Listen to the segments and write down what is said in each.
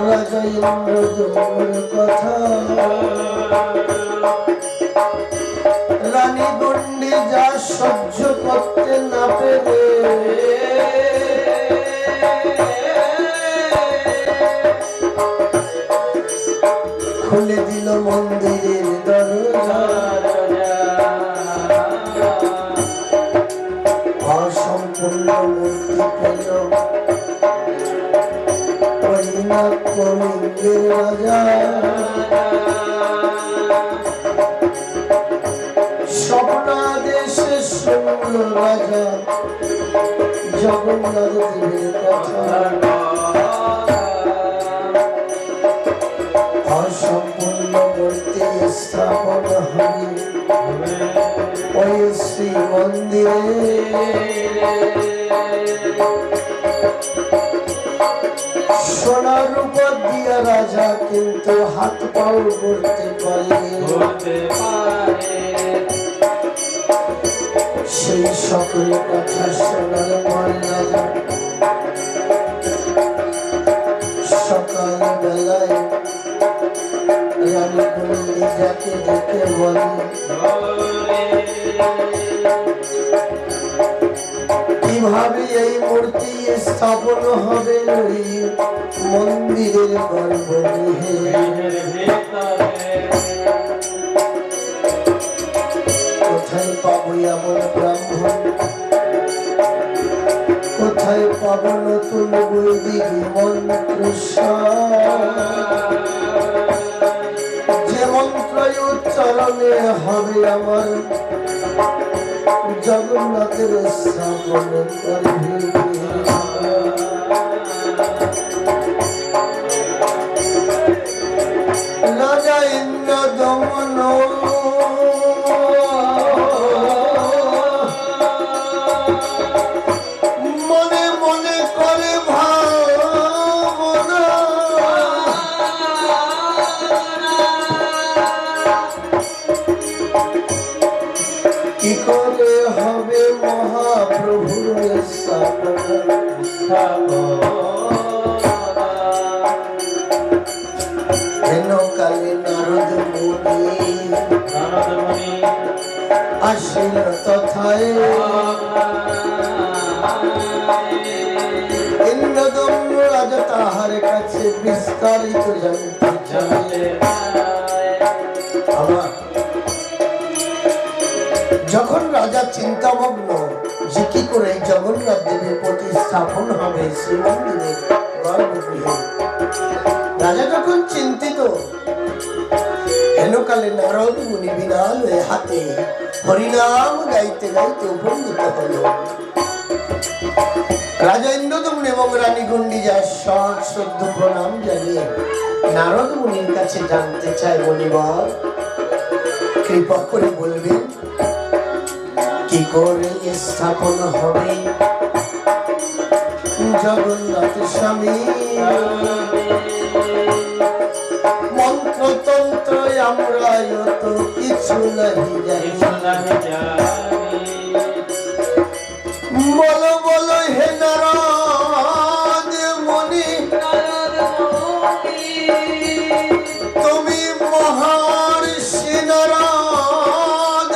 রাজা ইন্দ্রদম্নের কথা রানী গণ্ডি যা সহ্য করতে না পেরে খুলে দিল মন্দিরের দরজা। অসম্পূর্ণ মূর্তি পেল কলিঙ্গের রাজা। স্বপ্নাদেশে শুনল রাজা জগন্নাথ দেবের কথা। অসম্পূর্ণ মূর্তি স্থাপন হবে ওই শ্রী মন্দিরে। সোনার উপর দিয়া রাজা কিন্তু হাত পাও করতে পারে। সেই সকল কথা শোনার পর রাজা সকাল বেলায় রানী গুন্ডিজাকে ডেকে বলে, কিভাবে এই মূর্তি স্থাপন হবে ওই মন্দিরের গর্ভগৃহে। কোথায় পাবো এমন ব্রাহ্মণ, কোথায় পাবো নতুন বৈদিক মন্ত্র, যে মন্ত্র উচ্চারণে হবে আমার জগন্নাথের স্থাপন করবে। রাজা ইন্দ্রদমন মনে মনে করে ভাবনা, কি করে হবে মহাপ্রভুর স্থাপন। কালে নারদ মুনি আসিল তথায়, ইন্দ্রদম্ন রাজা তাহার কাছে বিস্তারিত জানতে চায়। যখন রাজা চিন্তামগ্ন যে কি করে জগন্নাথ দেবের প্রতিস্থাপন হবে শ্রীমন্দিরের গর্ভগৃহে, রাজা যখন চিন্তিত, হেনকালে নারদ মুনি বিনাল হাতে হরিনাম গাইতে গাইতে উপনীত হল। রাজা ইন্দ্রদম্ন এবং রানী গুন্ডিজা সশ্রদ্ধ প্রণাম জানিয়ে নারদ মুনির কাছে জানতে চায়, বলিবার কৃপা করে বলবেন কি করে স্থাপন হবে জগন্নাথ স্বামী। মন্ত্রতন্ত্র আমরা তো কিছু নাহি জানি, বলো বলো হে নারদ মুনি, তুমি মহর্ষি নারদ,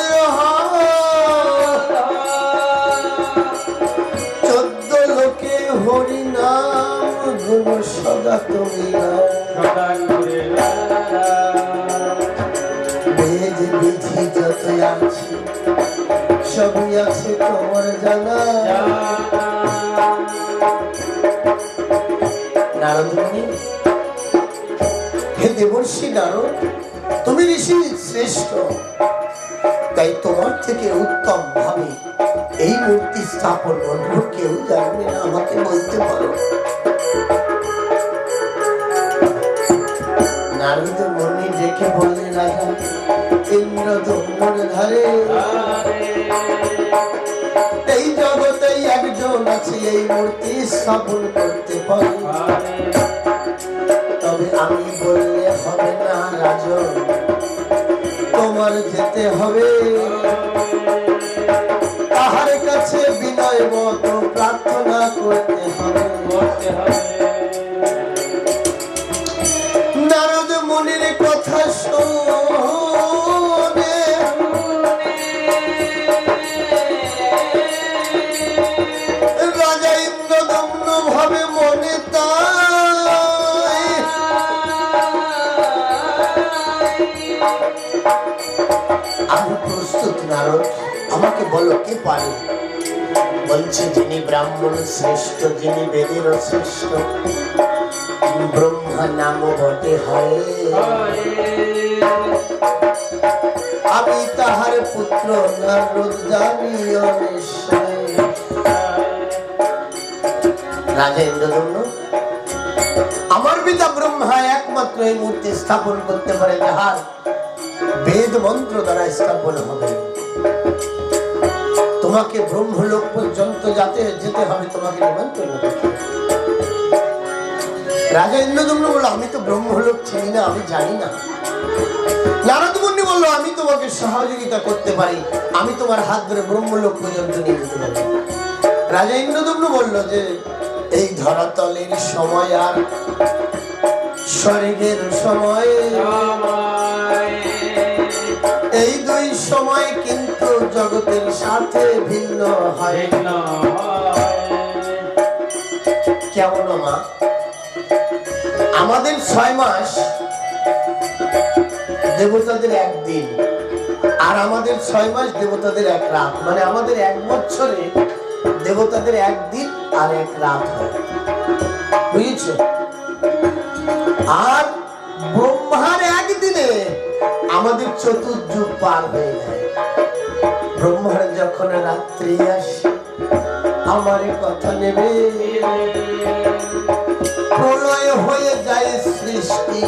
14 লোকে হরি নাম গুণ সদা তুমি বেদ বিধি যত আছে সবই আছে তোমার জানা। নারদ মুনি, হে দেবর্ষি নারদ, তুমি ঋষি শ্রেষ্ঠ, তাই তোমার থেকে উত্তম ভাবে এই মূর্তি স্থাপন অন্য কেউ জানবে না, আমাকে বলতে পারো। নারদ মুনি দেখে বললে, রাজা ইন্দ্রদম্নের ধারে এই জগতে একজন আছে এই মূর্তি স্থাপন করতে পারে, তবে আমি বললে হবে না রাজন, তোমার যেতে হবে, তাহার কাছে বিনয় মতো প্রার্থনা করতে হবে। নারদ, আমাকে বলো কে পারে? বলছে যিনি ব্রাহ্মণ শ্রেষ্ঠ, যিনি বেদের শ্রেষ্ঠ, ব্রহ্মা নাম বটে হয়। আমি তাহার পুত্র নারদ জানিও নিশ্চয়। রাজা ইন্দ্রদম্ন, আমার পিতা ব্রহ্মা একমাত্র এই মূর্তি স্থাপন করতে পারে যাহার বেদ মন্ত্র দ্বারা স্থাপন হবে। তোমাকে ব্রহ্মলোক পর্যন্ত যেতে হবে, তোমাকে নিমন্ত্রণ করতে হবে। রাজা ইন্দ্রদম্ন বলল, আমি তো ব্রহ্মলোক চিনি না, আমি জানি না। নারদ মুনি বলল, আমি তোমাকে সহযোগিতা করতে পারি, আমি তোমার হাত ধরে ব্রহ্মলোক পর্যন্ত নিয়ে যেতে পারি। রাজা ইন্দ্রদম্ন বলল যে এই ধরাতলের সময় আর স্বর্গের সময়, এই দুই সময় কিন্তু জগতের সাথে ভিন্ন হয়। কেমন মা? আমাদের 6 মাস দেবতাদের একদিন, আর আমাদের 6 মাস দেবতাদের এক রাত, মানে আমাদের 1 বছরে দেবতাদের একদিন আর এক রাত হয়, বুঝেছো? আর ব্রহ্মার একদিনে আমাদের চতুর্যুগ পার হয়ে যায়। ব্রহ্মার যখন রাত্রি আসে, আমার কথা নেবে, প্রলয় হয়ে যায় সৃষ্টি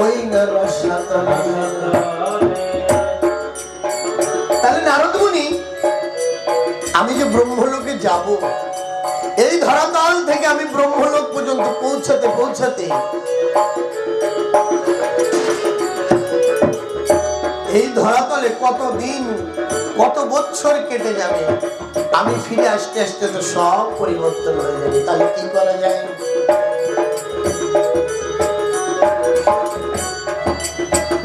ওই না রসাতলে। তাহলে নারদ মুনি, আমি যে ব্রহ্মলোকে যাব, এই ধরাতল থেকে আমি ব্রহ্মলোক পর্যন্ত পৌঁছাতে পৌঁছাতে এই ধরাতলে কত দিন কত বছর কেটে যাবে, আমি ফিরে আসতে আসতে তো সব পরিবর্তন হয়ে যাবে। তাহলে কি করা যায়?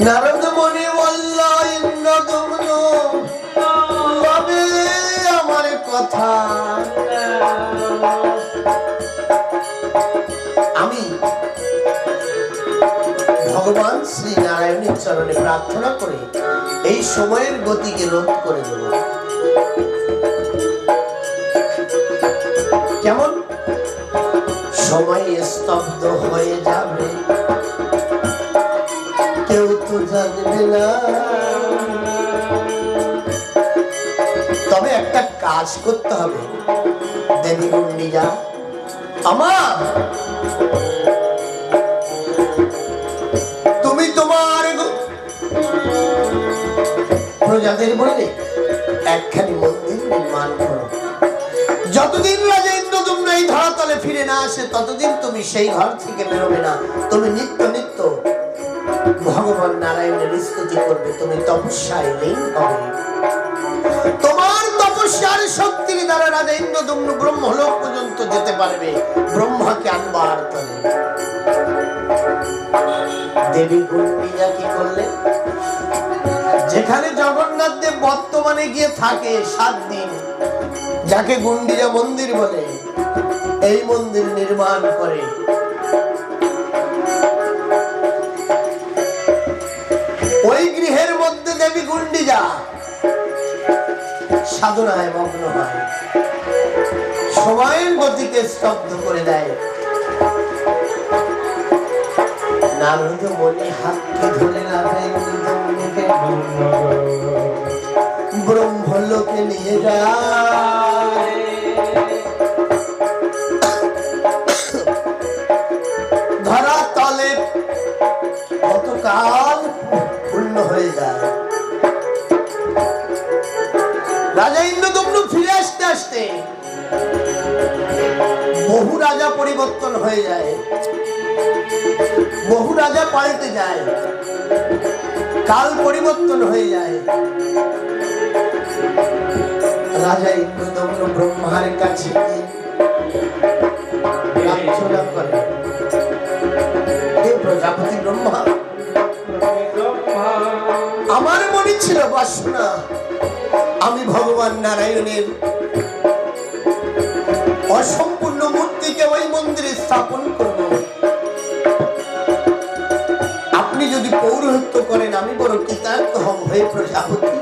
নারদ মুনি বলল, ইন্দ্রদম্ন আমার কথা, আমি ভগবান শ্রী নারায়ণের চরণে প্রার্থনা করে এই সময়ের গতিকে রোধ করে দেব। কেমন? সময় স্তব্ধ হয়ে যাবে, কেউ তো জানবে না। তবে একটা কাজ করতে হবে। দেবী গুন্ডিজা, আমার তুমি তোমার প্রজাদের বললে একখানি মন্দির নির্মাণ করো। যতদিন রাজা ইন্দ্রদম্ন এই ধরাতলে ফিরে না আসে, ততদিন তুমি সেই ঘর থেকে বেরোবে না। তুমি নিত্য নিত্য ভগবান নারায়ণের স্তুতি করবে, তুমি তপস্যায় লীন হবে। তোমার তপস্যার শক্তির দ্বারা রাজা ইন্দ্রদম্ন ব্রহ্মলোক পর্যন্ত যেতে পারবে, ব্রহ্মাকে আনবার তরে। দেবী গুন্ডিজা কি করলেন? যেখানে জগন্নাথ দেব বর্তমানে গিয়ে থাকে 7 দিন, যাকে গুন্ডিজা মন্দির বলে, এই মন্দির নির্মাণ করে ওই গৃহের মধ্যে দেবী গুন্ডিজা সাধনায় মগ্ন হয়, সময়ের গতিকে স্তব্ধ করে দেয়। নারদ মুনি হাতকে ধরে ব্রহ্মলোকে নিয়ে যায়। ধরা তলে কতকাল পূর্ণ হয়ে যায়। রাজা ইন্দ্রদম্ন ফিরে আসতে আসতে বহু রাজা পরিবর্তন হয়ে যায়, বহু রাজা পাল্টে যায়, কাল পরিবর্তন হয়ে যায়। রাজা ইন্দ্রদম্ন ব্রহ্মার কাছে প্রার্থনা করে, হে প্রজাপতি ব্রহ্মা, আমার মনে ছিল বাসনা আমি ভগবান নারায়ণের অসম্পূর্ণ মূর্তিকে ওই মন্দিরে স্থাপন করব। আপনি যদি পৌরোহিত্য করেন, আমি বড় কৃতার্থ হব। হে প্রজাপতি,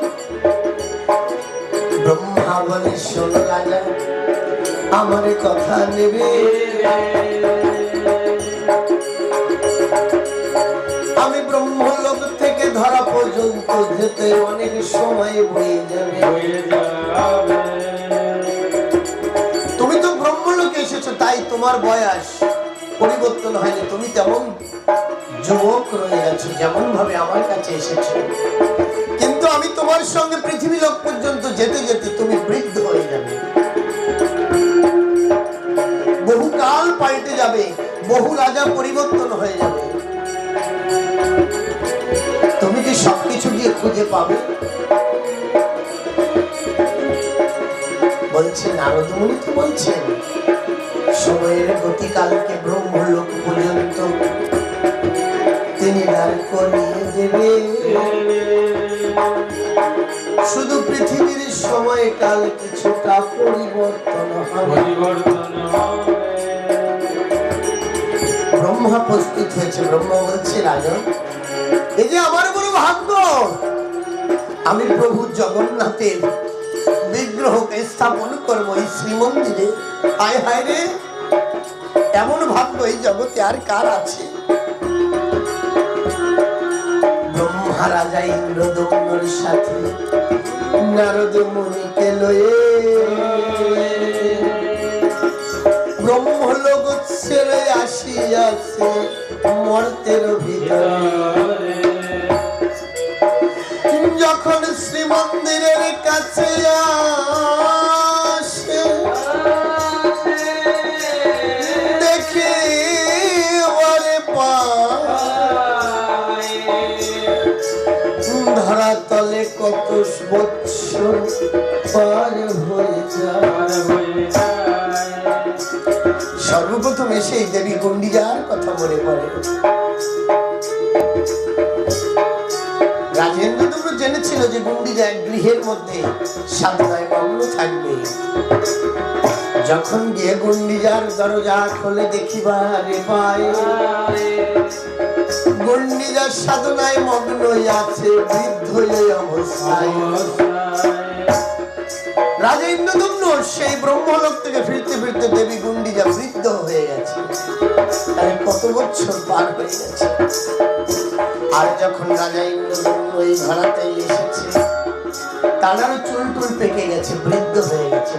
বলে, শোনো রাজা, আমার কথা নেবে? আমি ব্রহ্মলোক থেকে ধরা পর্যন্ত যেতে অনেক সময় বয়ে যাবে। তুমি তো ব্রহ্মলোকে এসেছো, তাই তোমার বয়স পরিবর্তন হয়নি, তুমি তেমন যুবক রয়ে গেছো যেমন ভাবে আমার কাছে এসেছো। কিন্তু আমি তোমার সঙ্গে পৃথিবী লোক পর্যন্ত যেতে যেতে তুমি বৃদ্ধ হয়ে যাবে, বহু কাল পাল্টে যাবে, বহু রাজা পরিবর্তন হয়ে যাবে। তুমি কি সবকিছু গিয়ে খুঁজে পাবে? বলছে নারদ মুনি তো বলছেন, সময়ের গতিকালকে ব্রহ্মলোক পর্যন্ত তিনি দাঁড় করিয়ে দেবে। শুধু পৃথিবীর সময়কাল কিছুটা পরিবর্তন হবে। ব্রহ্মা প্রস্তুত হয়েছে। ব্রহ্মা বলছে, রাজন, এই যে আমার বড় ভাগ্য, আমি প্রভু জগন্নাথের বিগ্রহকে স্থাপন করবো এই শ্রীমন্দিরে। হায় হায় রে, এমন ভাগ্য এই জগতে আর কার আছে? ব্রহ্মা রাজা ইন্দ্রদম্নর সাথে নারদ মুনিকে লয়ে ব্রহ্মলোক ছেড়ে আসিয়াছে মর্তের ভিতরে। যখন শ্রীমন্দিরের কাছে আসে, দেখে ধরা তলে কত বৎসর পার হয়ে যায়। সর্বপ্রথম এসে দেবী গুন্ডিজার কথা মনে পড়ে। রাজেন্দ্র জেনেছিল যে গুন্ডিজা গৃহের মধ্যে সাধনায় মগ্ন থাকবে। যখন গিয়ে গুন্ডিজার দরজা খুলে দেখিবারে পায়, গুন্ডিজার সাধনায় মগ্ন আছে, বৃদ্ধ অবস্থায়। রাজা ইন্দ্রদম্ন সেই ব্রহ্মলোক থেকে ফিরতে ফিরতে দেবী গুন্ডিজা বৃদ্ধ হয়ে গেছে, তাই কত বছর পার হয়ে গেছে। আর যখন রাজা ইন্দ্রদম্ন এই ঘরাতে এসেছে, তারারও চুল টুল পেকে গেছে, বৃদ্ধ হয়ে গেছে।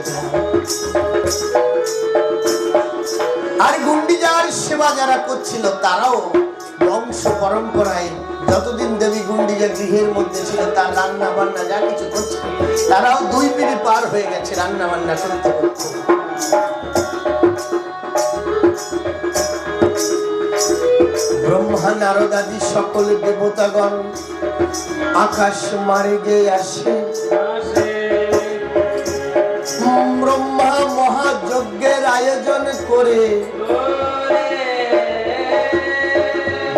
আর গুন্ডিজার সেবা যারা করছিল তারাও বংশ পরম্পরায় যতদিন দেবী গুন্ডিজা গৃহের মধ্যে ছিল, তার রান্না বান্না যা কিছু করছিল, তারাও 2 পিঁড়ি পার হয়ে গেছে রান্না বান্না করতে করতে। ব্রহ্মা নারদ আদি সকল দেবতাগণ আকাশ মার্গে আসে। ব্রহ্মা মহাযজ্ঞের আয়োজন করে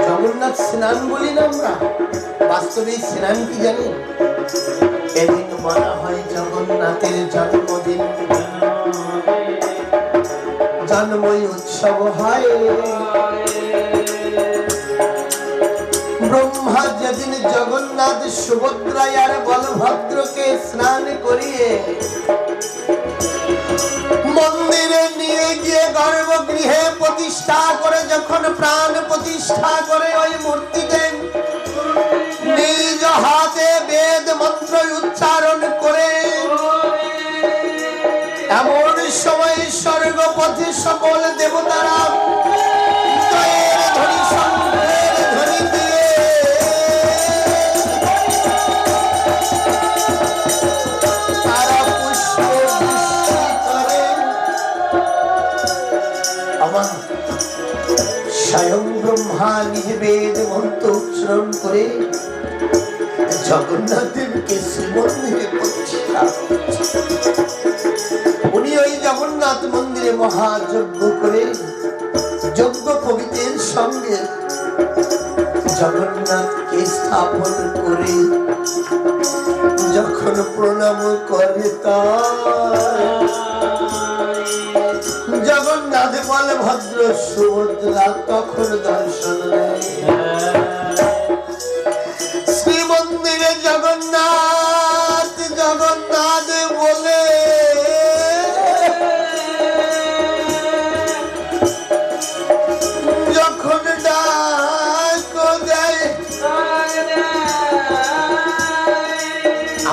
জগন্নাথ স্নান বলি না আমরা, বাস্তবে স্নান কি জানি? এদিন বলা হয় জগন্নাথের জন্মদিন, জন্মই উৎসব হয়। ব্রহ্মা যেদিন জগন্নাথ, সুভদ্রা আর বলভদ্রকে স্নান করিয়ে মন্দিরে নিয়ে গিয়ে গর্ভগৃহে প্রতিষ্ঠা করে, যখন প্রাণ প্রতিষ্ঠা করে ওই মূর্তিতে নিজ হাতে বেদ মন্ত্র উচ্চারণ করে, এমন সময় স্বর্গপথে সকল দেবতারা জয়ের ধ্বনি, শঙ্খের ধ্বনি দিয়ে তারা পুষ্প বৃষ্টি করে। আমার স্বয়ং ব্রহ্মা নিজ বেদ মন্ত্র উচ্চারণ করে জগন্নাথ দেবকে শ্রীমন্দিরে প্রতিষ্ঠা। উনি ওই জগন্নাথ মন্দিরে মহাযজ্ঞ করে, যজ্ঞ পবিত্রের সঙ্গে জগন্নাথকে স্থাপন করে যখন প্রণাম করে, জগন্নাথ বলভদ্র সুভদ্রা তখন দর্শন দেয়। শ্রীমন্দিরে জগন্নাথ জগন্নাথ বলে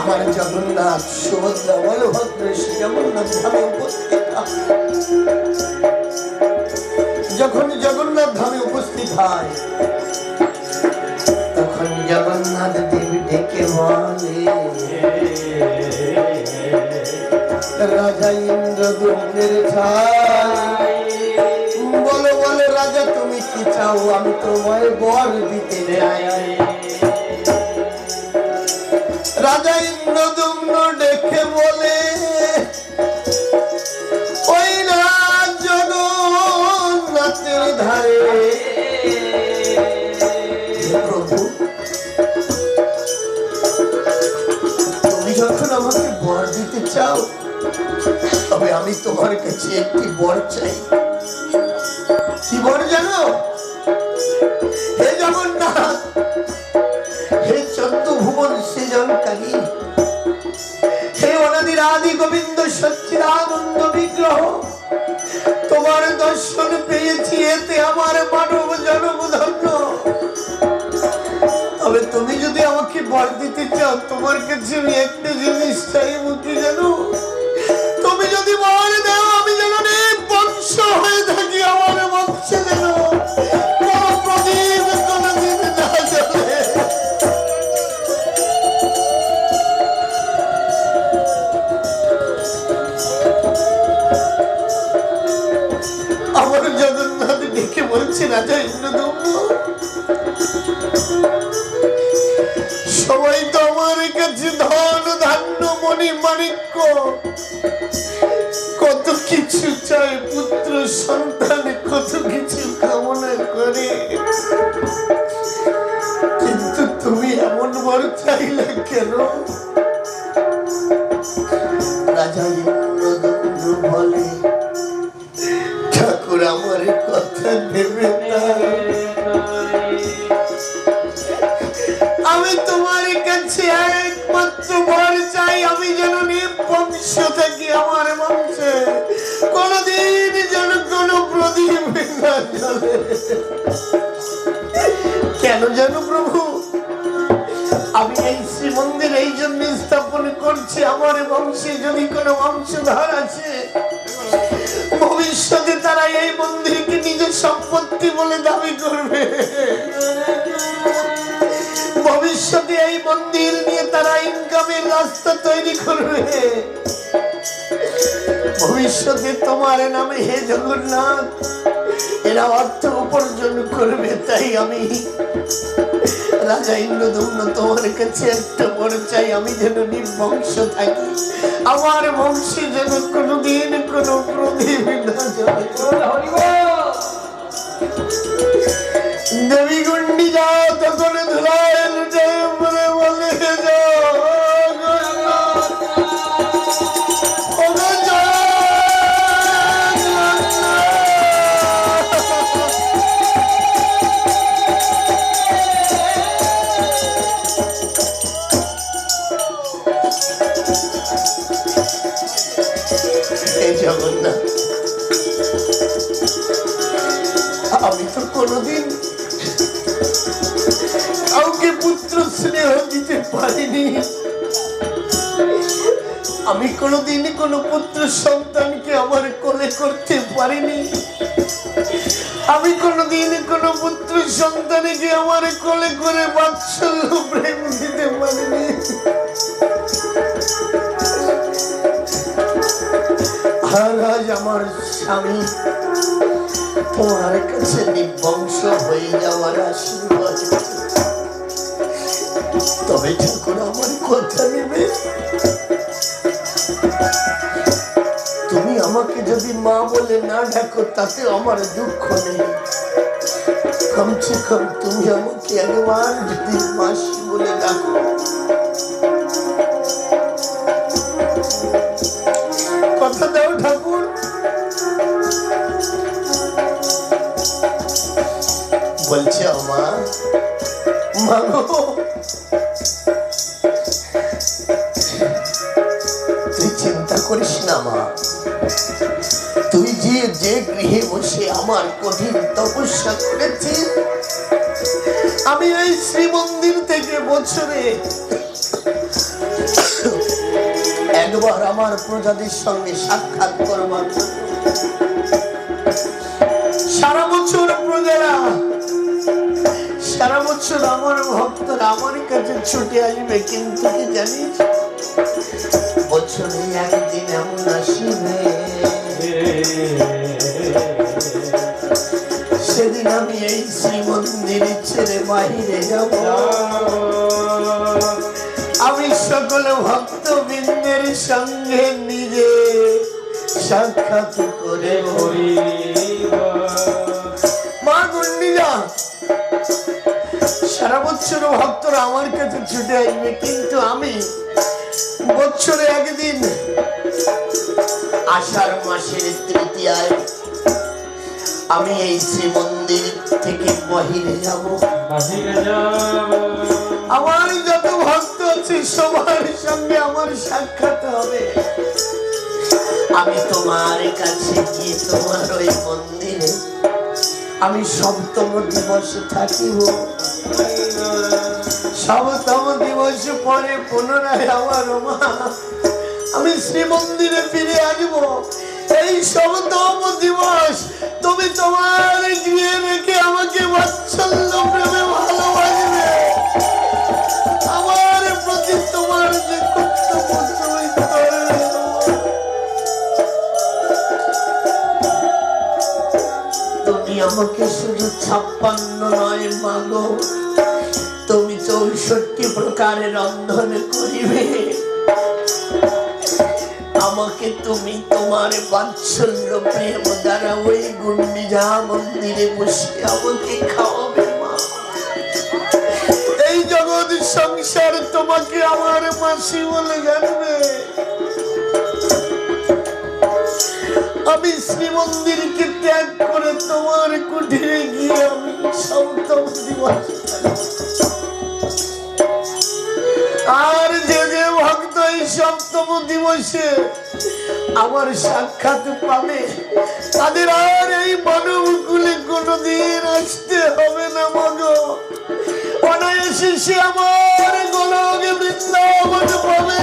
আমার জগন্নাথ সুভদ্রা বলভদ্র শ্রী জগন্নাথ ধামে উপস্থিত। যখন জগন্নাথ ধামে উপস্থিত হয় তখন জগন্নাথ দেবী ডেকে বলে, রাজা ইন্দ্রদ্যুম্নের ছাই, বলো বলো রাজা তুমি কি চাও, আমি তোমায় বর দিতে চাই। রাজা ইন্দ্রদ্যুম্ন ডেকে বলে, ওই রাজ জগন্নাথের ধারে প্রভু, তুমি যখন আমাকে বর দিতে চাও তবে আমি তোমার কাছে একটি বর চাই। কি বর জানো? হে জগন্নাথ, হে চোদ্দ ভুবন সৃজনকারী, হে অনাদির আদি গোবিন্দ সচ্চিদানন্দ বিগ্রহ, তোমার দর্শন পেয়েছি, এতে আমার মানব জন্ম ধন্য। তবে তুমি যদি আমাকে বর দিতে চাও তোমার কাছে আমি একটা জিনিস চাইব, কি জানো? তুমি যদি বর দাও আমি যেন বংশ হয়ে থাকি, আমার বংশে যেন কোনো প্রদীপ কোনোদিন না জ্বলে। আমার জগন্নাথ ডেকে বলছে, রাজা ইন্দ্রদ্যুম্ন, সবাই তো আমার কাছে ধন ধান্য মণি মাণিক্য কত কিছু চায়, পুত্র সন্তান কত কিছু কামনা করে, কিন্তু তুমি এমন বর চাইলে কেন? রাজা ইন্দ্রদ্যুম্ন বলে, ঠাকুর আমার কথা নেবে না, আমি তোমার কাছে একমাত্র বর চাই, আমি যেন বংশ থাকি, আমার বংশে কোনদিন যেন কোন প্রদীপ না জ্বলে। কেন জানো প্রভু? আমি এই শ্রীমন্দির এই জন্য স্থাপন করছি, আমার বংশে যদি কোনো বংশধর আছে ভবিষ্যতে তারা এই মন্দিরকে নিজের সম্পত্তি বলে দাবি করবে, ভবিষ্যতে এই মন্দির নিয়ে তারা ইনকামের রাস্তা তৈরি করবে, ভবিষ্যতে তোমার নামে হে জগন্নাথ এরা অর্থ উপার্জন করবে। তাই আমি রাজা ইন্দ্রদ্যুম্ন তোমার কাছে একটা বর চাই, আমি যেন নির্বংশ থাকি, আমার বংশে যেন কোনোদিন কোনো প্রদীপ না জ্বলে। দেবী গুন্ডি যাও তখন ধুলায় লুটে বলে বলে জগন্নাথ, আমি তো কোনদিন কাউকে পুত্র স্নেহ দিতে পারিনি, আমি কোনদিন কোন পুত্র সন্তানকে আমার কোলে করতে পারিনি, আমি কোনদিন কোন পুত্র সন্তানকে আমার কোলে করে বাৎসল্য প্রেম দিতে পারিনি। আর আজ আমার স্বামী তোমার কাছে নির্বংশ হয়ে যাওয়ার আশীর্বাদ, তবে ঠাকুর আমার কথা নেবে, তুমি আমাকে যদি মা বলে না ডাকো তাতে আমার দুঃখ নেই, কমসে কম তুমি আমাকে একবার যদি মাসি বলে ডাকো। কথা দাও ঠাকুর। বলছে মা, মাগো তুই চিন্তা করিস না মা, তুই যে গৃহে বসে আমার কঠিন তপস্যা করেছিস, আমি এই শ্রীমন্দির থেকে বছরে একবার আমার প্রজাদের সঙ্গে সাক্ষাৎ করবার জন্য সারা বছর প্রজারা, সারা বছর আমার ভক্তরা আমার কাছে ছুটে আসবে, কিন্তু কি জানিস বছরে একদিন এমন আসিবে সেদিন আমি এই শ্রীমন্দির ছেড়ে বাহিরে যাব। আমি সকল ভক্তবৃন্দের সঙ্গে নিজে সাক্ষাৎ করে মা গুন্ডিজা, সারা বছর ভক্তরা আমার কাছে ছুটে আসবে, কিন্তু আমি বছরে একদিন আষাঢ় মাসের তৃতীয়ায় আমি এই শ্রীমন্দির থেকে বাহিরে যাব। আমার যত ভক্ত আছে সবার সঙ্গে আমার সাক্ষাৎ হবে। আমি তোমার কাছে গিয়ে তোমার ওই মন্দিরে আমি সপ্তম দিবসে থাকিব। সপ্তম দিবস পরে পুনরায় আমার মা আমি শ্রীমন্দিরে ফিরে আসব। এই সপ্তম দিবস তুমি তোমার গৃহে রেখে আমাকে বাৎসল্য প্রেমে ভালোবাসবে। আমার প্রতি তোমার যে কর্তব্য তুমি করবে। তুমি আমাকে শুধু 56 নয় মাগো, তুমি 64 প্রকারের রন্ধন করিবে। আমাকে তুমি তোমার বাৎসল্য প্রেম দ্বারা ওই গুন্ডিজা মন্দিরে বসে আমাকে খাওয়াবে মা। এই জগৎ সংসার তোমাকে আমার মাসি বলে জানবে। আমি শ্রীমন্দিরকে ত্যাগ করে তোমার কুটিরে গিয়ে আমি সপ্তম দিবস, আর যে যে ভক্ত এই সপ্তম দিবসে আমার সাক্ষাৎ পাবে তাদের আর এই মানব কুলে কোনদিন আসতে হবে না মগো। অনায়াসে সে আমার গোলকে বৃন্দাবন পাবে।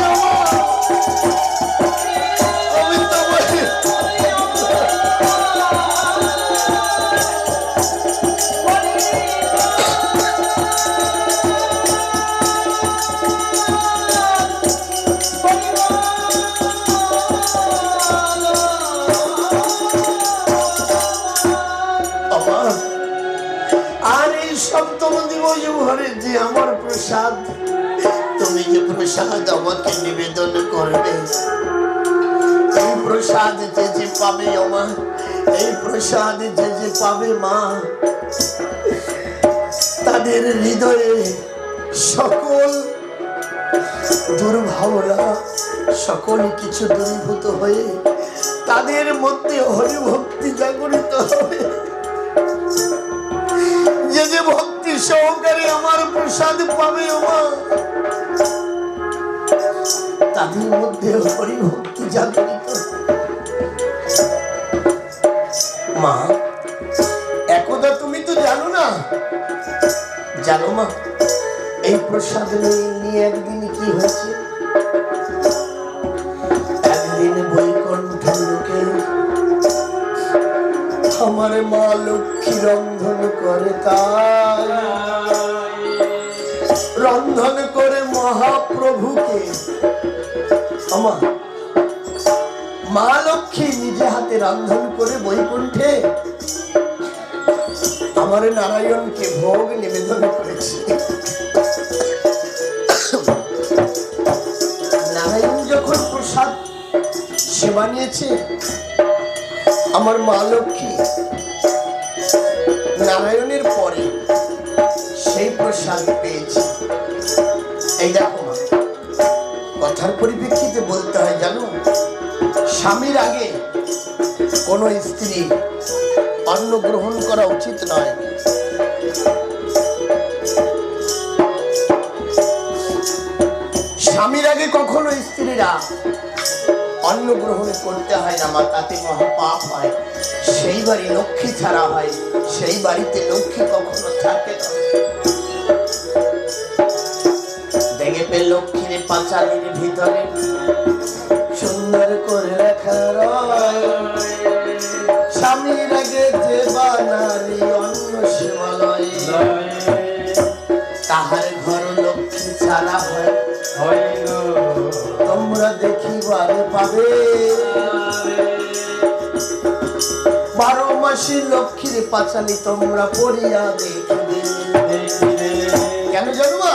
আমি তোমাকে সপ্তম দিবস ভরে যে আমার প্রসাদ, তুমি যে প্রসাদ আমাকে নিবেদন করবে, এই প্রসাদ যে যে পাবে মা, এই প্রসাদ যে যে পাবে মা, তাদের হৃদয়ে সকল দুর্ভাবনা সকল কিছু দূরীভূত হয়ে তাদের মধ্যে হরিভক্তি জাগরিত হবে। যে যে ভক্তি সহকারে আমার প্রসাদ পাবে মা, তাদের মধ্যে হরিভক্তি জাগরিত। মা একদা তুমি তো জানো না, জানো মা এই প্রসাদ নিয়ে একদিন কি হয়েছে? একদিন বৈকুণ্ঠ লোকে আমার মা লক্ষ্মী রন্ধন করে, তাই রন্ধন করে মহাপ্রভুকে আমার মা লক্ষ্মী নিজে হাতে রন্ধন করে বৈকুণ্ঠে আমার নারায়ণকে ভোগ নিবেদন করেছে। নারায়ণ যখন প্রসাদ সেবা নিয়েছে, আমার মা লক্ষ্মী নারায়ণের পরে সেই প্রসাদ পেয়েছে। এই দেখো মা, কথার পরিপ্রেক্ষিতে বলতে হয় জানো, স্বামীর আগে কোন স্ত্রী অন্ন গ্রহণ করা উচিত নয়। স্বামীর আগে কখনো স্ত্রীরা অন্ন গ্রহণ করতে হয় না মা, তাতে মহাপাপ হয়। সেই বাড়ি লক্ষ্মী ছাড়া হয়, সেই বাড়িতে লক্ষ্মী কখনো থাকে না। দেখে পে লক্ষ্মীর পাঁচালির ভিতরে সুন্দর করে লেখা রয়, স্বামীর আগে যে বানালি অন্য শিবালয়, তাহার ঘর লক্ষ্মী ছাড়া হয়, তোমরা দেখিবারে পাবে। 12 মাসে লক্ষ্মীর পাঁচালি তোমরা পড়িয়া দেখিবে। কেন জানবা?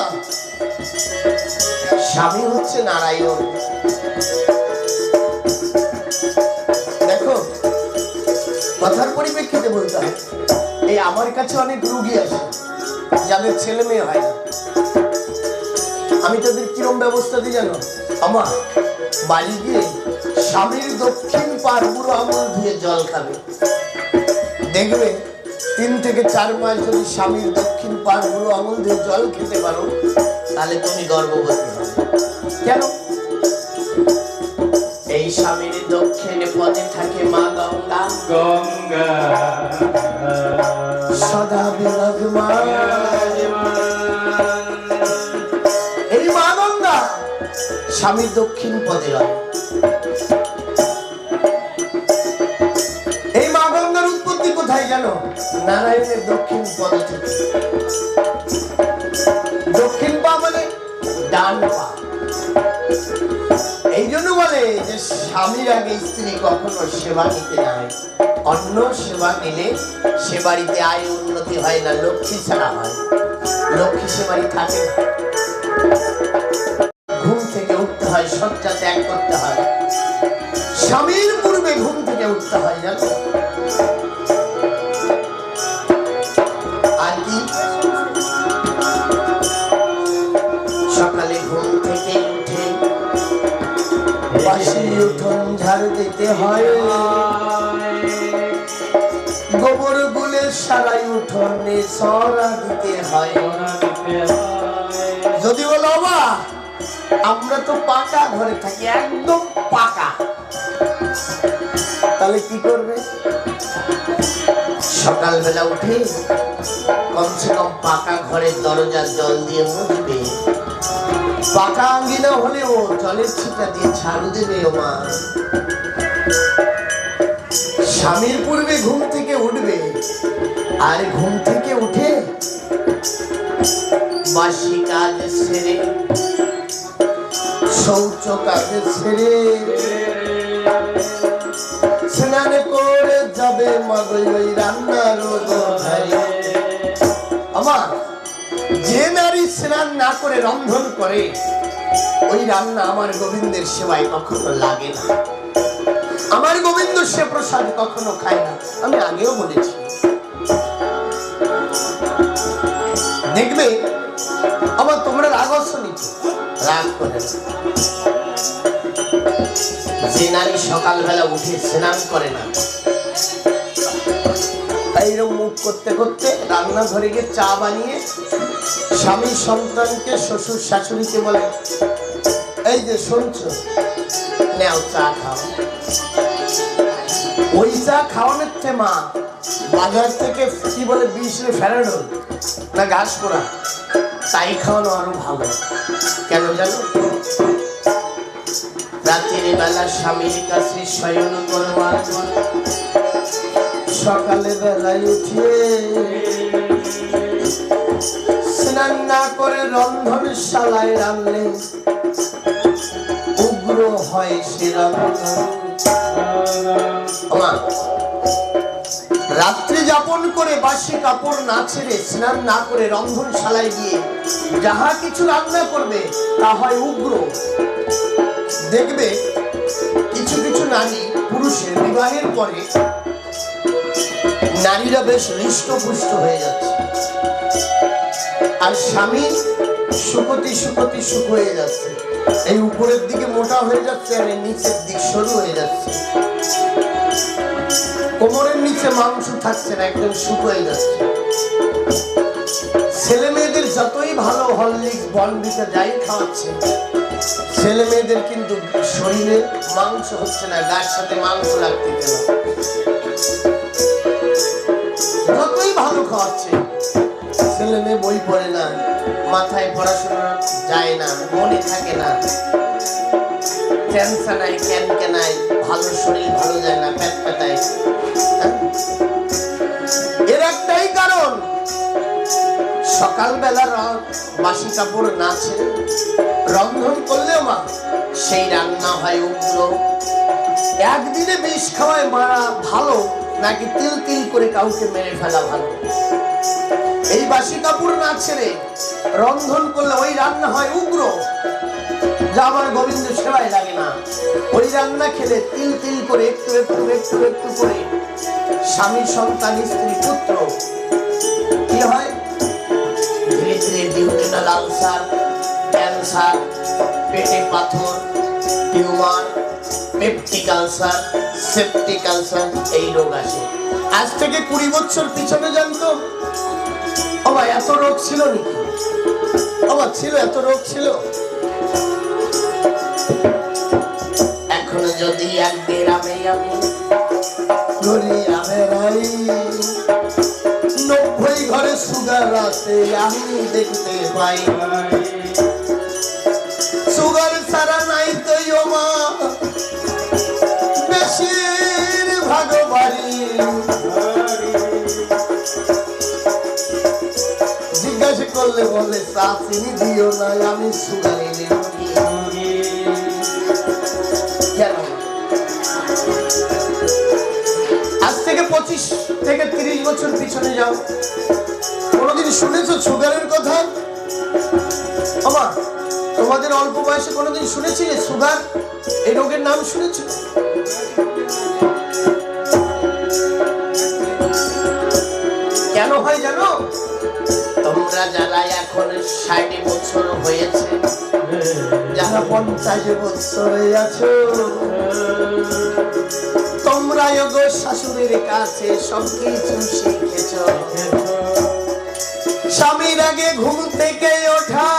স্বামী হচ্ছে নারায়ণ। দেখো, কথার পরিপ্রেক্ষিতে বলতে হয়, এই আমার কাছে অনেক রুগী আসে যাদের ছেলে মেয়ে হয় না। আমি তাদের কিরম ব্যবস্থা দিই জানো? আমার বাড়ি গিয়ে স্বামীর দক্ষিণ পার বুড়ো আঙুল দিয়ে জল খাবে। দেখবে 3 থেকে 4 মাস যদি স্বামীর দক্ষিণ পার বুড়ো আঙুল দিয়ে জল খেতে পারো, তাহলে তুমি গর্ভবতী হবে। কেন? এই স্বামীর দক্ষিণ পদে থাকে মা গঙ্গা, গঙ্গা সদা বিরাজমান। এই মা গঙ্গা স্বামীর দক্ষিণ পদে হয়। এই মা গঙ্গার উৎপত্তি কোথায় জানো? নারায়ণের দক্ষিণ পদ থেকে। দক্ষিণ পা মানে ডান পা। এই জন্য বলে যে স্বামীর আগে স্ত্রী কখনো সেবা নিতে নাই। অন্য সেবা নিলে সে বাড়িতে আয় উন্নতি হয় না, লক্ষ্মী ছাড়া হয়। লক্ষ্মী সে বাড়ি থাকে না। ঘুম থেকে উঠতে হয়, শয্যা ত্যাগ করতে হয়, স্বামীর পূর্বে ঘুম থেকে উঠতে হয় জানো। আর কি? সকালে ঘুম থেকে উঠে বাসি উঠোন ঝাড় দিতে হয়, গোবর গুলে সারাই উঠোনে সরা দিতে হয়। যদি বলো বাবা আমরা তো পাকা ঘরে থাকি, একদম পাকা, তাহলে কি করবে? সকালবেলা উঠে কমসে কম পাকা ঘরের দরজার জল দিয়ে মুছবে। পাকা আঙ্গিনা হলেও জলের ছিটা দিয়ে ঝাড়ু দেবে। ও মা, স্বামীর পূর্বে ঘুম থেকে উঠবে, আর ঘুম থেকে উঠে বাসি কাজ সেরে, শৌচ কাজ সেরে স্নান করে যাবে মাগো ওই রান্নার ঘরে। আমার যে নারী স্নান না করে রন্ধন করে, ওই রান্না আমার গোবিন্দের সেবায় কখনো লাগে না। আমার গোবিন্দ সে প্রসাদ কখনো খায় না। আমি আগেও বলেছি, দেখবে আবার তোমরা রাগ হচ্ছনি, রাগ করে। যে নারী সকালবেলা উঠে স্নান করে না, এইরকম মুখ করতে করতে রান্নাঘরে গিয়ে চা বানিয়ে স্বামী সন্তানকে শ্বশুর শাশুড়িকে বলে, এই যে শুনছো, নেও চা খাও। ওই চা খাওয়ানোর থেকে মা বাজার থেকে কি বলে 20 ফেরাডোল না ঘাস করা, তাই খাওয়ানো আরো ভালো। কেন জানো? রাতের বেলা স্বামীর কাছে শয়ন করবার পর সকালে বেলায় উঠিয়ে স্নান না করে রন্ধনশালায় রান্নলে উগ্র হয় সে রন্ধন। রাত্রি যাপন করে বাসি কাপড় না ছেড়ে স্নান না করে রন্ধনশালায় গিয়ে যাহা কিছু রান্না করবে তা হয় উগ্র। দেখবে কিছু কিছু নারী পুরুষের বিবাহের পরে নারীরা বেশ হৃষ্টপুষ্ট হয়ে যাচ্ছে, আর স্বামী শুকতি শুকতি শুক হয়ে যাচ্ছে। এই উপরের দিকে মোটা হয়ে যাচ্ছে আর এই নিচের দিক সরু হয়ে যাচ্ছে। কোমরের নিচে মাংস থাকছে না, একদম শুক হয়ে যাচ্ছে। ছেলে মেয়েদের যতই ভালো হরলিক্স বর্নভিটা যাই খাওয়াচ্ছে, ছেলে মেয়েদের কিন্তু শরীরে মাংস হচ্ছে না, গার সাথে মাংস লাগতেছে না। যতই ভালো খাওয়াচ্ছে, ছেলে মেয়ে বই পড়ে না, মাথায় পড়াশোনা যায় না, মনে থাকে না। ক্যান্সার নাই, ক্যানকে নাই, ভালো শরীর ভালো যায় না, পেট পেটায়। এর একটাই কারণ, সকালবেলা বাসি কাপড় না ছেড়ে রন্ধন করলেও মা সেই রান্না হয় উগ্র। একদিনে বিষ খাওয়ায় মারা ভালো নাকি তিল তিল করে কাউকে মেরে ফেলা ভালো? এই বাসি কাপড় না ছেড়ে রন্ধন করলে ওই রান্না হয় উগ্র, যা আমার গোবিন্দ সেবায় লাগে না। ওই রান্না খেলে তিল তিল করে একটু একটু একটু একটু করে স্বামী সন্তান স্ত্রী পুত্র কি হয়, ধীরে ধীরে ডিউটেনাল আলসার, ক্যান্সার, পেটে পাথর, tumour, peptic ulcer, septic ulcer, এই রোগ আসে। আজ থেকে 20 বছর পিছনে জানতো বাবা এত রোগ ছিল নাকি? বাবা ছিল, এত রোগ ছিল। এখন যদি এক গ্রামে আমি গড়িয়া বেড়াই, 90 ঘরে সুগার আছে আমি দেখতে পাই। সুগার ছাড়া নাই তো মা বেশিরভাগ বাড়ি। জিজ্ঞাসা করলে বলে চা চিনি দিও না, আমি সুগার এনে কেন? আজ থেকে 25 থেকে 30 বছর পিছনে যাও, কোনদিন শুনেছো সুগারের কথা? আমার তোমাদের অল্প বয়সে কোনদিন শুনেছিলে সুগার এই রোগের নাম শুনেছো? কেন হয় জানো? তোমরা যারা এখন 60 বছর হয়েছে, যারা 50 বছরে আছো, তোমরা গো শাশুড়ির কাছে সবকিছু শিখেছ। স্বামীর আগে ঘুম থেকে ওঠা,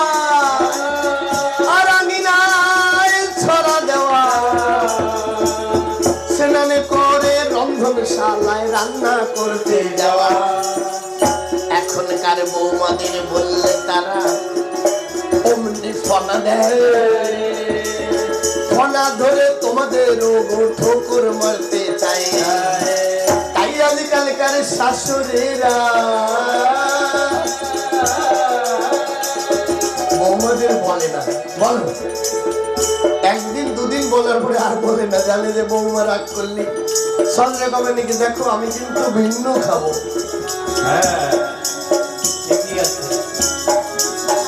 আর আঙিনায় ছড়া দেওয়া, স্নান করে রন্ধনশালায় রান্না করতে যাওয়া। এখনকার বৌমাদের বললে তারা অমনি ফনা দেয়, ফনা ধরে তোমাদের ঠোকর মারতে চাই। তাই আজকালকার শাশুড়িরা বৌমাদের বলে না, বলো একদিন দুদিন বলার পরে আর বলে না, জানে যে বৌমা রাগ করলি সন্ধ্যে কবে নাকি দেখো আমি কিন্তু ভিন্ন খাবো।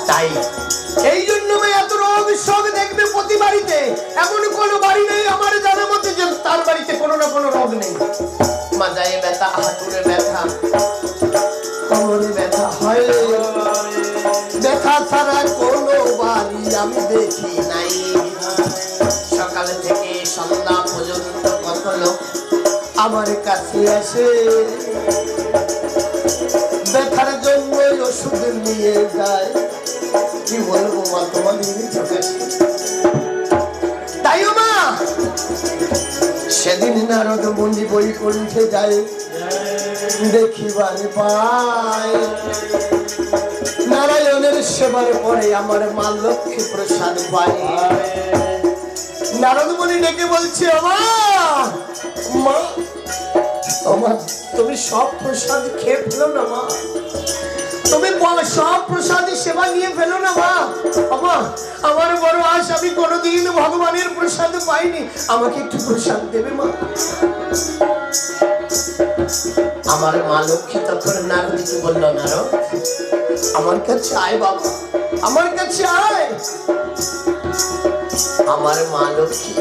তাই এই জন্য এত রোগ শোক দেখবে প্রতি বাড়িতে, এমন কোনো বাড়ি নেই আমার জানা মতে যে তার বাড়িতে কোনো না কোনো রোগ নেই। মাজায় ব্যথা, হাঁটুরে ব্যথা, কোমরে ব্যথা হয়, ব্যথা ছাড়া কোনো বাড়ি আমি দেখি নাই। সকাল থেকে সন্ধ্যা পর্যন্ত কত লোক আমার কাছে আসে, ব্যথার জন্য ওষুধ নিয়ে যায়। কি বলবো মা তোমাদের কাছে? তাই মা সেদিন নারদ মুনি বৈকুণ্ঠে যায়, দেখিবারে পায় নারায়ণের সেবার পরে আমার মা লক্ষ্মী প্রসাদ পায়। নারদ মুনি ডেকে বলছে মা, তুমি সব প্রসাদ খেয়ে ফেলো না মা, তুমি সব প্রসাদের সেবা নিয়ে ফেলো না মা। আমার বড় আশ, আমি কোনোদিন ভগবানের প্রসাদ পাইনি, আমাকে একটু প্রসাদ দেবে মা। আমার মা লক্ষ্মী তখন নারদকে বলল, নারদ আমার কাছে আয় বাবা, আমার কাছে আয়। আমার মা লক্ষ্মী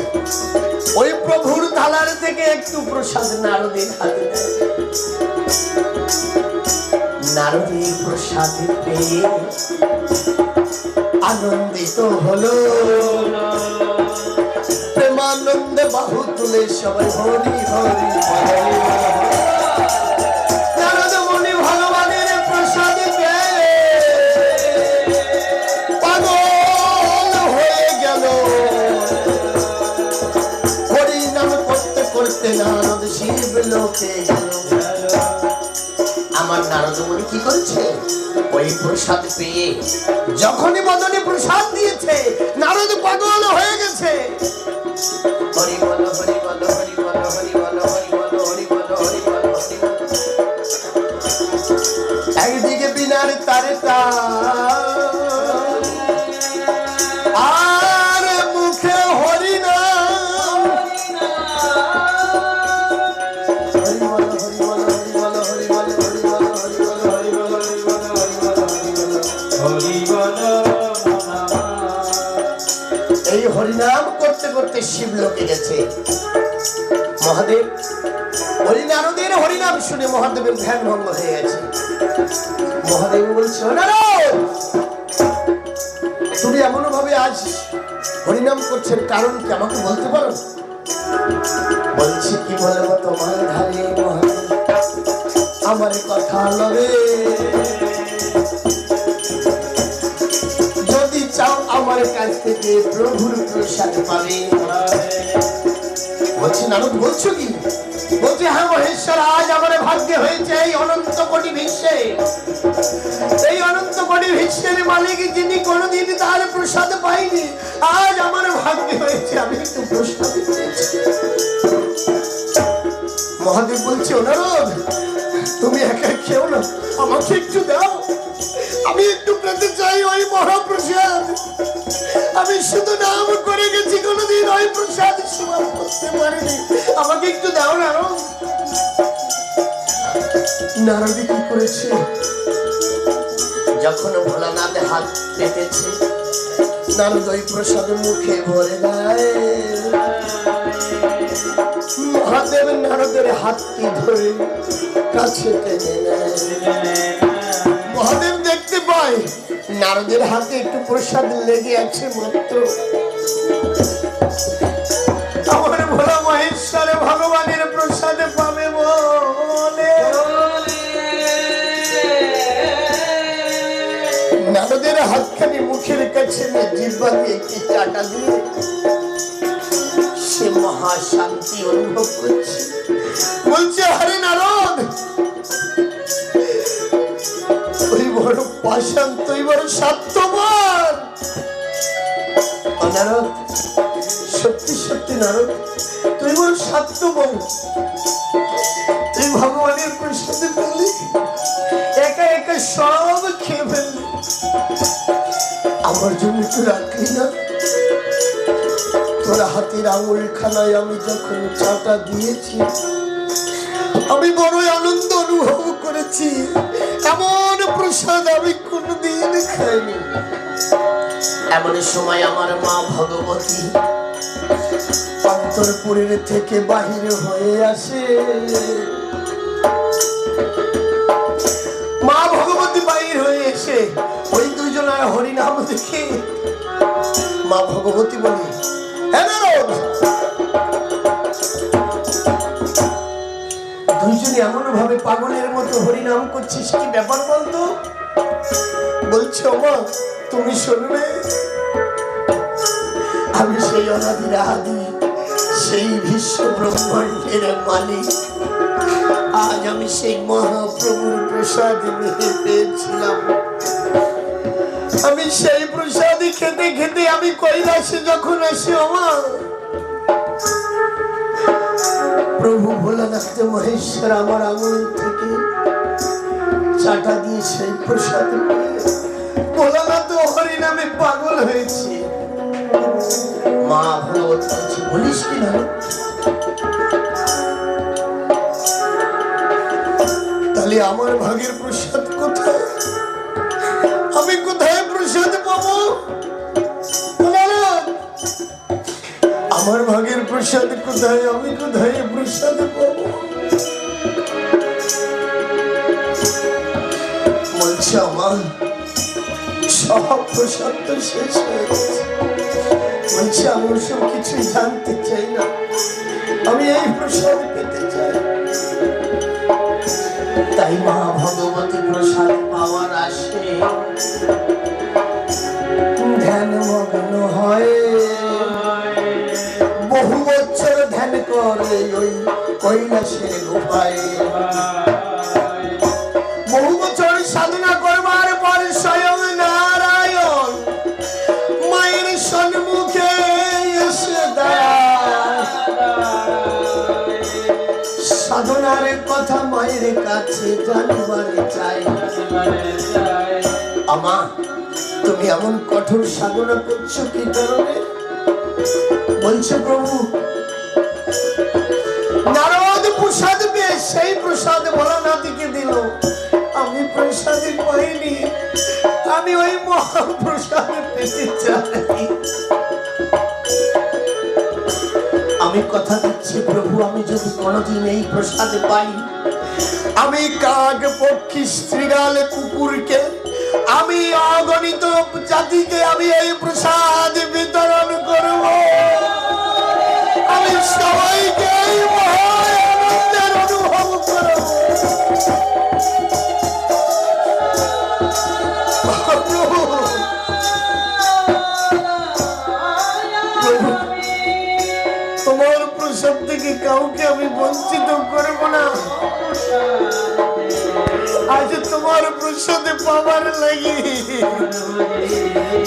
ওই প্রভুর থালার থেকে একটু প্রসাদ নারদের হাতে দেয়। নারদের প্রসাদ পেয়ে আনন্দিত হলো, প্রেমানন্দে বাহু তুলে সবাই হরি হরি বলে। নারদ মুনি ভগবানের প্রসাদ পেয়ে পাগল হয়ে গেল। হরি নাম করতে করতে নারদ শিব লোকে গেল। আমার নারদ মুনি কি করেছে? ওই প্রসাদ পেয়ে যখনই বদনে প্রসাদ দিয়েছে, নারদ পাগল হয়ে গেছে। হরি বল হরি বল হরি বল হরি বল হরি বল হরি বল হরি বল হরি বল। একদিকে বিনার তারে আর মুখে হরি নাম, হরি বল হরি বল হরি বল হরি বল হরি বল হরি বল হরি বল হরি বল হরি বল হরি বল। এই হরিনাম করতে করতে শিবলোকে গেছে মহাদেব। হরিনারদের হরিনাম শুনে মহাদেবের ধ্যান ভঙ্গ হয়ে গেছে। মহাদেব বলছে, নারদ, তুমি এমন ভাবে আজ হরিনাম করছেন, কারণ কি আমাকে বলতে পারো? বলছি, কি বলবো তোমার ধারে মহাদেব, আমার কথা লবে। যদি চাও আমার কাছ থেকে প্রভুর প্রসাদ পাবে। বলছি, নারদ বলছো কি? বলছে, হ্যাঁ মহেশ্বর, আজ আমার ভাগ্যে হয়েছে এই অনন্ত কোটি বিশ্বে, এই অনন্ত কোটি বিশ্বের মালিক যিনি কোনদিন তার প্রসাদ পাইনি, আজ আমার ভাগ্যে হয়েছে আমি একটু প্রসাদ পেয়েছি। মহাদেব বলছে, নারদ, তুমি একা খেও না, আমাকে একটু দাও, আমি একটু পেতে চাই ওই মহাপ্রসাদ। আমি শুধু নাম করে গেছি, কোনদিন ওই প্রসাদ সেবন করতে পারিনি, আমাকে একটু দাও নারদ। নারদী কি করেছে? যখন ভোলানাথ হাত পেতেছে, নারদ ওই প্রসাদ মুখে ভরে দেয়। মহাদেব নারদের হাতটি ধরে কাছে টেনে নেয়। মহাদেব দেখতে পায় নারদের হাতে একটু প্রসাদ লেগে আছে মাত্র। আমার ভোলা মহেশ্বর ভগবানের প্রসাদ পাবে বলে নারদের হাতখানি মুখের কাছে জিহ্বা দিয়ে একটি চাটা দিয়ে সে মহাশান্তি অনুভব করছে। বলছে, হরে নারদ, তুই বড় পাষাণ, তুই বড় স্বার্থপর। নারদ, সত্যি সত্যি নারদ, তুই বড় স্বার্থপর। তুই ভগবানের প্রসাদে পেলি, একা একা সব খেয়ে ফেললি, আমার জন্য তুই রাখলি না। তোর হাতের আঙুল খানায় আমি যখন চাটা দিয়েছি, আমি বড়ই আনন্দ অনুভব করেছি। এমন প্রসাদ আমি কোনদিন খাইনি। এমন সময় আমার মা ভগবতী অন্তরপুরের থেকে বাহির হয়ে আসে। মা ভগবতী বাহির হয়ে এসে ওই দুজন আর হরিনাম দেখে মা ভগবতী বলে, দুইজনে এমন ভাবে পাগলের মতো হরিনাম করছিস, কি ব্যাপার বলতো? বলছে, মা তুমি শুনবে, আমি সেই অনাদির আদি, সেই বিশ্ব ব্রহ্মাণ্ডের মালিক। আজ আমি সেই মহাপ্রভুর প্রসাদ পেয়েছিলাম। আমি সেই প্রসাদ খেতে খেতে আমি কৈলাসে যখন আসি, আমার প্রভু ভোলানাথ মহেশ্বর আমার আঙুল থেকে চাটা দিয়ে সেই প্রসাদ ভোলানাথ হরিনামে পাগল হয়েছে। মা ভগবত বলছে, বলিস কি না? তাহলে আমার ভাগের প্রসাদ কোথায়? আমি কোথায় প্রসাদ পাবো? আমার ভাগের প্রসাদ কোথায়? আমি কোথায় প্রসাদ পাবো? বলছে, আমার সব প্রসাদ তো শেষ হয়ে গেছে। বলছে, আমি ওসব কিছুই জানতে চাই না, আমি এই প্রসাদ পেতে চাই। তাই মা ভগবতী প্রসাদ পাওয়ার আসে ধ্যানমগ্ন হয়, বহু বছর ধ্যান করে ওই কৈলাসের গোপায়। বহু বছর সাধনা করবার পর স্বয়ং নারায়ণ মায়ের সম্মুখে এসে দাঁড়ায়। কাছে জানিবারে চাই। আমা তুমি এমন কঠোর সাধনা করছো কি কারণে? বলছে প্রভু নারদ প্রসাদ পেয়ে সেই প্রসাদ ভোলানাথকে দিল, আমি প্রসাদ পাইনি, আমি ওই মহাপ্রসাদ পেতে চাই। আমি কথা দিচ্ছি প্রভু, আমি যদি কোনোদিন এই প্রসাদ পাই, আমি কাক পক্ষী শৃগাল কুকুরকে, আমি অগণিত জাতিকে আমি এই প্রসাদ বিতরণ করব। আমি সবাইকে এই মহানন্দের অনুভব করব। তোমার প্রসাদ থেকে কাউকে আমি বঞ্চিত করব না। আজ তোমার প্রসাদে পাবার লাগি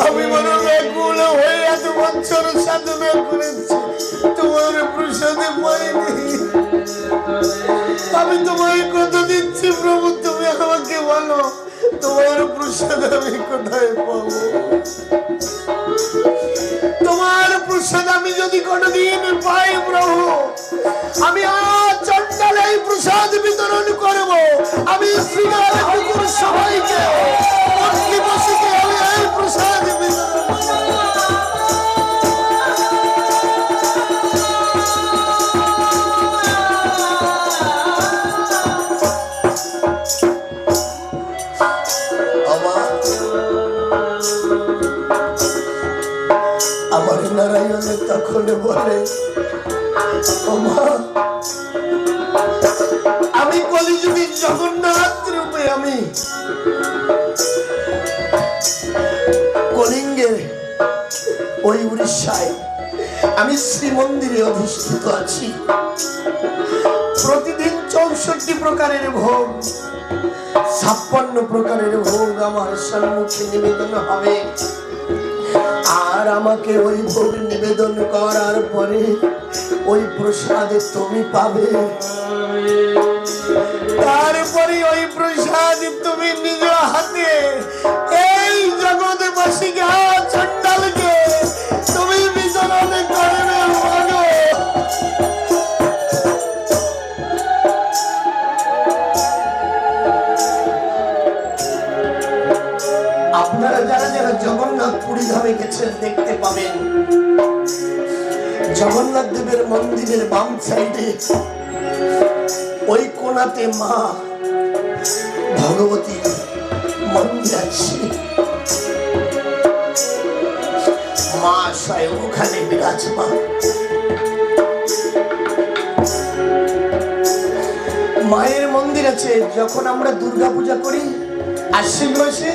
আমি বড় ব্যাকুল হয়ে এত বছর সাধনা করেছি, তোমার প্রসাদে পাইনি। আমি তোমায় কথা দিচ্ছি প্রভু, তুমি আমাকে বলো তোমার প্রসাদ আমি কোথায় পাবো? তোমার প্রসাদ আমি যদি কোনোদিন পাই প্রভু, আমি আজ চণ্ডালে এই প্রসাদ বিতরণ করব। আমি শ্রীগাল কুকুর সবাইকে পক্ষীবাসীকে আমি এই প্রসাদ বিতরণ আমার নারায়ণে তখন বলে, আমি কলিযুগী জগন্নাথ রূপে আমি কলিঙ্গের ওই উড়িষ্যায় আমি শ্রীমন্দিরে অধিষ্ঠিত আছি। প্রতিদিন 64 প্রকারের ভোগ, 56 প্রকারের ভোগ আমার সম্মুখে নিবেদন হবে। আর আমাকে ওই ভোগ নিবেদন করার পরে ওই প্রসাদে তুমি পাবে। তারপরে ওই প্রসাদ তুমি নিজ হাতে এই জগৎবাসীকে চণ্ডালকে তুমি বিতরণ করবে। আপনারা যারা যারা জগন্নাথ পুরী ধামে গেছেন দেখতে পাবেন, জগন্নাথ দেবের মন্দিরের বাম সাইডে ওই কোণাতে মা ভগবতী মন্দির আছে। মা স্বয়ং ওখানে বিরাজমান। মায়ের মন্দির আছে। যখন আমরা দুর্গা পূজা করি আশ্বিন মাসে,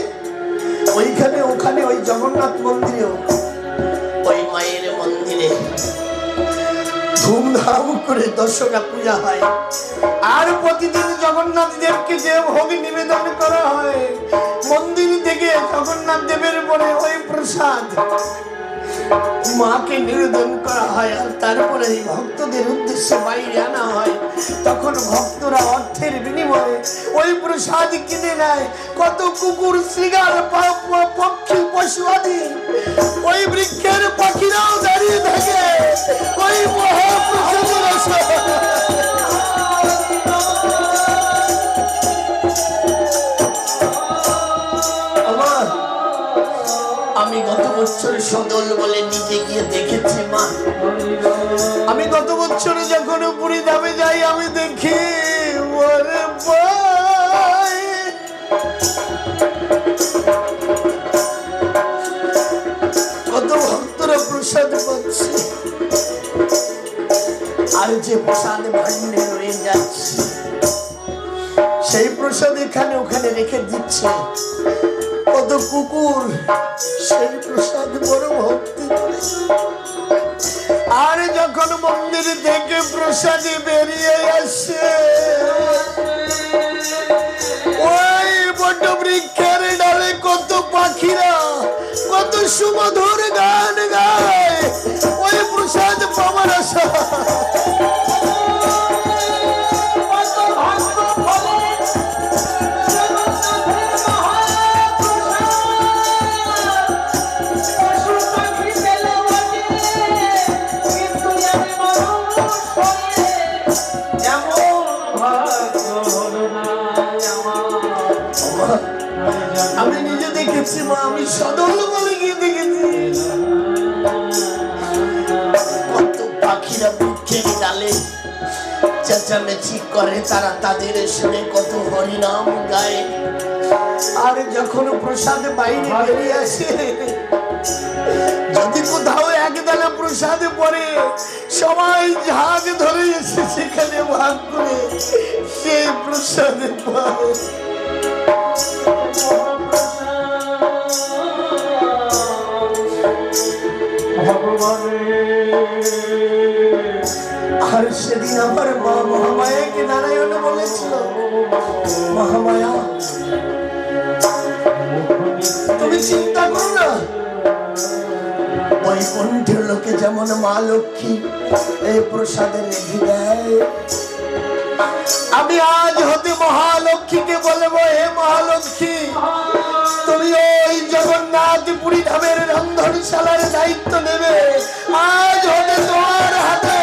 ওইখানে ওখানে ওই জগন্নাথ মন্দিরেও ওই মায়ের মন্দিরে ধুমধাম করে দশরা পূজা হয়। আর প্রতিদিন জগন্নাথ দেবকে যে ভোগ নিবেদন করা হয়, মন্দির থেকে জগন্নাথ দেবের পরে ওই প্রসাদ মাকে নিবেদন করা হয়। আর তারপরে এই ভক্তদের উদ্দেশ্যে বাইরে আনা হয়। তখন ভক্তরা অর্থের বিনিময়ে ওই প্রসাদ কিনে নেয়। কত কুকুর, শৃগাল, পক্ষী, পশু আদি ওই বৃক্ষের পাখিরাও দাঁড়িয়ে থাকে ওই মহাপ্রসাদের আশায়। আমি গত বছর সদল বলে নিজে গিয়ে দেখেছি মা। আমি গত বছরে যখন পুরী ধামে যাই আমি দেখি কত ভক্তরা প্রসাদ পাচ্ছে। আর যে প্রসাদ ভান্ডে রয়ে যাচ্ছে সেই প্রসাদ এখানে ওখানে রেখে দিচ্ছে। কত কুকুর সেই প্রসাদ বড় ভক্তি করে। আর যখন মন্দির থেকে প্রসাদে বেরিয়ে আসে, ওই বট বৃক্ষের ডালে কত পাখিরা কত সুমধুর গান গায় ওই প্রসাদ পাওয়ার আশা। আমি নিজে দেখেছি মা, আমি সদল বলে গিয়ে দেখেছি কত পাখিরা বৃক্ষের ডালে চেঁচামেচি করে, তারা তাদের শুনে কত হরিনাম গায়। আর যখন প্রসাদ বাইরে বেরিয়ে আসে, যদি কোথাও একদানা প্রসাদ পড়ে, সবাই ঝাঁক ধরে এসে সেখানে ভাগ করে সেই প্রসাদে পায়। আর সেদিন আমার মা মহামায়াকে নারায়ণ বলেছিল, মহামায়া তুমি চিন্তা করো না, বৈকুণ্ঠের লোকে যেমন মা লক্ষ্মী এই প্রসাদে রেখে দেয়, আমি আজ হতে মহালক্ষ্মীকে বলবো, হে মহালক্ষ্মী তুমি ওই জগন্নাথপুরী ধামের রন্ধনশালার দায়িত্ব নেবে। আজ হতে তোমার হাতে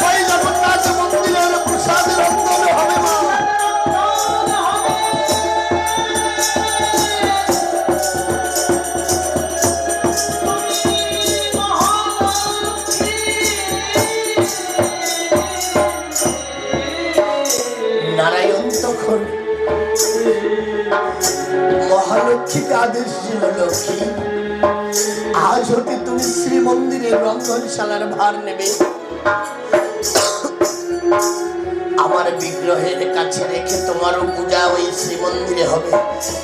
ওই জগন্নাথ মন্দিরের প্রসাদ রন্ধন হবে মা। নারায়ণ তখন মহালক্ষ্মীকে আদেশ ছিল, লক্ষ্মী আজ হতে তুমি শ্রীমন্দিরে রন্ধনশালার ভার নেবে, আমার বিগ্রহের কাছে রেখে তোমারও পূজা ওই শ্রীমন্দিরে হবে,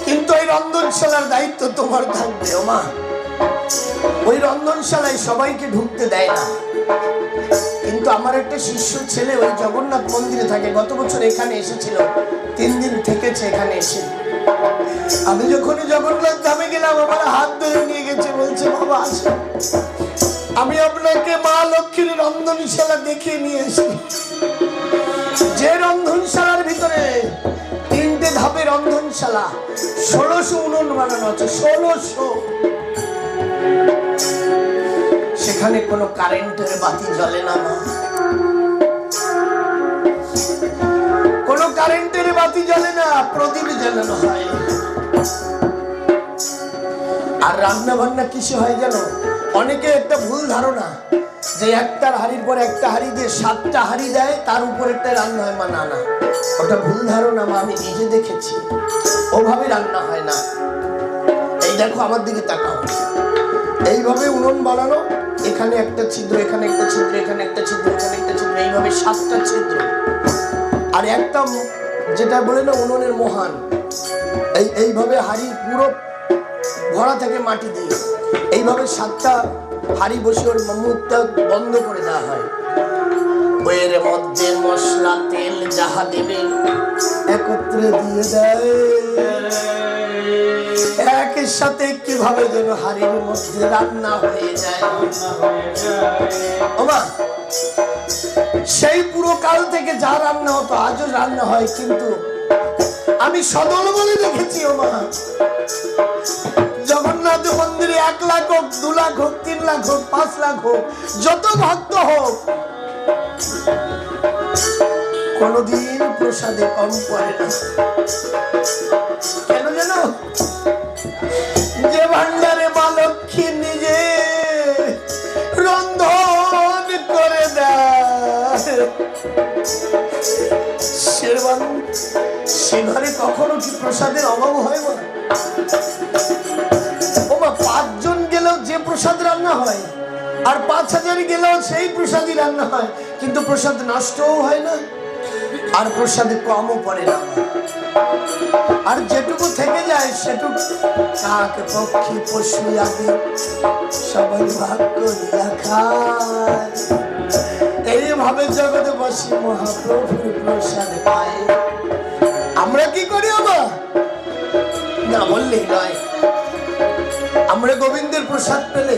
কিন্তু ওই রন্ধনশালার দায়িত্ব তোমার থাকবে। ও মা, ওই রন্ধনশালায় সবাইকে ঢুকতে দেয় না, কিন্তু আমার একটা শিষ্য ছেলে ওই জগন্নাথ মন্দিরে থাকে, গত বছর এখানে এসেছিল, 3 দিন থেকেছে এখানে এসে। আমি যখন জগন্নাথ ধামে গেলাম, আমার হাত ধরে নিয়ে গেছে, বলছে বাবা আসুন, আমি আপনাকে মা লক্ষ্মীর রন্ধনশালা দেখিয়ে নিয়ে এসেছি, যে রন্ধনশালার ভিতরে 3টে ধাপে রন্ধনশালা, 1600 উনুন বানানো আছে, 1600। সেখানে কোনো কারেন্টের বাতি জ্বলে না মা, কোনো কারেন্টের বাতি জ্বলে না, প্রদীপ জ্বালানো হয়। আর রান্না বান্না কিসে হয় জানো? অনেকে একটা ভুল ধারণা যে একটার হাড়ির পর একটা হাড়ি দিয়ে 7টা হাড়ি দেয়, তার উপরেরটা রান্না হয় মা। না না, ওটা ভুল ধারণা মা, আমি নিজে দেখেছি, ওভাবে রান্না হয় না। এই দেখো আমার দিকে তাকাও, এইভাবে উনুন বানানো, এখানে একটা ছিদ্র, এখানে একটা ছিদ্র, এখানে একটা ছিদ্র, এখানে একটা ছিদ্র, এইভাবে 7টা ছিদ্র। আর একটা যেটা বলে না উনুনের মহান, এইভাবে হাড়ি পুরো ভরা থেকে মাটি দিয়ে, এইভাবে 7টা হাড়ি বসে ওর মুখটা বন্ধ করে দেওয়া হয়। এর মধ্যে মশলা তেল যাহা দেবে একত্রে দিয়ে দেয়, একের সাথে কিভাবে যেন হাড়ির মধ্যে রান্না হয়ে যায়। ওমা, সেই পুরো কাল থেকে যা রান্না হতো আজও রান্না হয়, কিন্তু আমি সদল বলে দেখেছি। ওমা, জগন্নাথ মন্দিরে 1 লাখ হোক, 2 লাখ হোক, 3 লাখ হোক, 5 লাখ হোক, যত ভক্ত হোক, কোনদিন প্রসাদে কম পড়ে না। কেন জানো? যে ভান্ডারে মা লক্ষ্মী নিজে রন্ধন করে দেয়, সে ঘরে কখনো কি প্রসাদের অভাব হয় না? ওমা, 5 জন গেলেও যে প্রসাদ রান্না হয়, আর 5000 গেলেও সেই প্রসাদই রান্না হয়, কিন্তু প্রসাদ নষ্টও হয় না, আর প্রসাদে কমও পড়ে না। আর যেটুকু থেকে যায় সেটুকু কাক পক্ষী পশু আদি সবাই ভাগ করিয়া খায়। এইভাবে জগতে বসে মহাপ্রভুর প্রসাদ পায়। আমরা কি করি? আমার না বললেই নয়, আমরা গোবিন্দের প্রসাদ পেলে